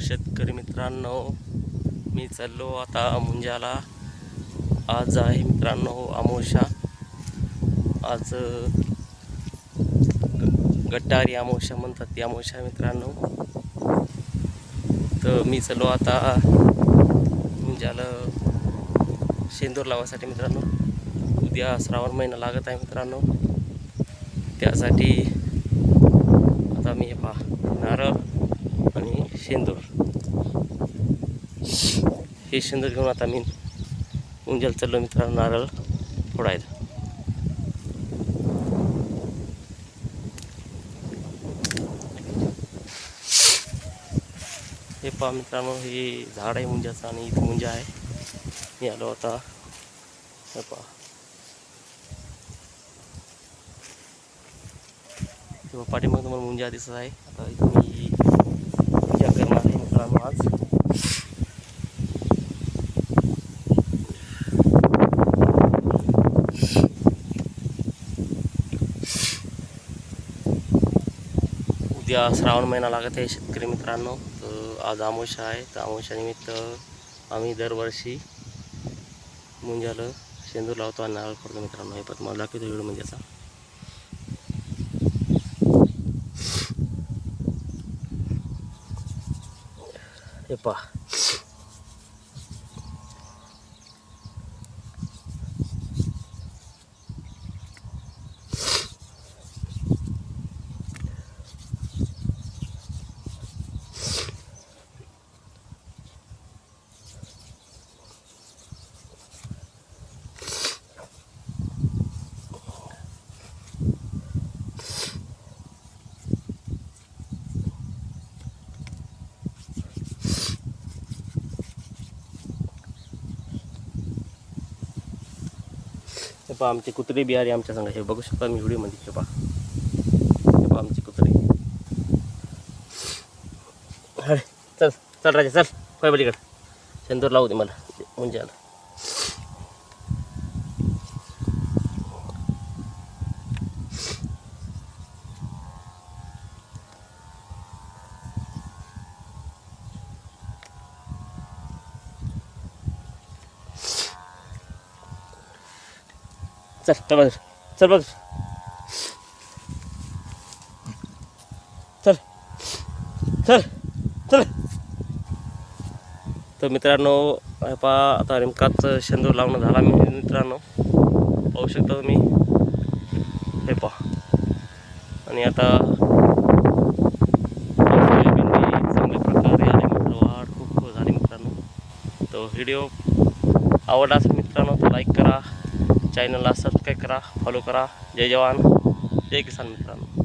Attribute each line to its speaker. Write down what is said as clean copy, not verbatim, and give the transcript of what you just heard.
Speaker 1: शेतकरी मित्रांनो, मी चाललो आता मुंजाला। आज आहे मित्रांनो अमावस्या। आज गटारी अमावस्या म्हणतात ती अमावस्या मित्रांनो। तर मी चाललो आता मुंजाला शेंदूर लावायसाठी मित्रांनो। उद्या श्रावण महिना लागत आहे मित्रांनो, त्यासाठी आता मी हे पहा नारळ आणि शेंदूर, हे शेंदूर घेऊन आता मी मुंजाला चाललो मित्रांनो नारळ फोडायला। हे पहा मित्रांनो, हे झाड आहे मुंजाचं आणि इथे मुंजा आहे। मी आलो आता, हे पहा तेव्हा पाठीमागे तुम्हाला मुंजा दिसत आहे। आता इथे मी पूजा करणार आहे मित्रांनो आज। उद्या श्रावण महिना लागत आहे शेतकरी मित्रांनो। तर आज अमावस्या आहे, तर अमावस्या निमित्त आम्ही दरवर्षी मुंजाला शेंदूर लावतो आणि नारळ फोडतो मित्रांनो। हे पण मला दाखवतो व्हिडिओ मुंजाचा। हे पहा हे पहा आमचे कुत्रे बिहारी आमच्या संग, हे बघू शकता मी व्हिडिओमध्ये। हे पहा आमचे कुत्रे। अरे चल चल राजा चल, काय बलीकडे शेंदूर लावू दे मला मुंजाला। चल चल चल बघ चल चल चल। तर मित्रांनो हे पहा आता नेमकाच शेंदूर लावणं झाला मित्रांनो, पाहू शकता तुम्ही। हे पहा आणि आता चांगल्या प्रकारे आले मित्र, वाढ खूप झाली मित्रांनो। तो व्हिडिओ आवडला असेल मित्रांनो तर लाईक करा, चॅनलला सबस्क्राईब करा, फॉलो करा। जय जवान जय किसान मित्रांनो।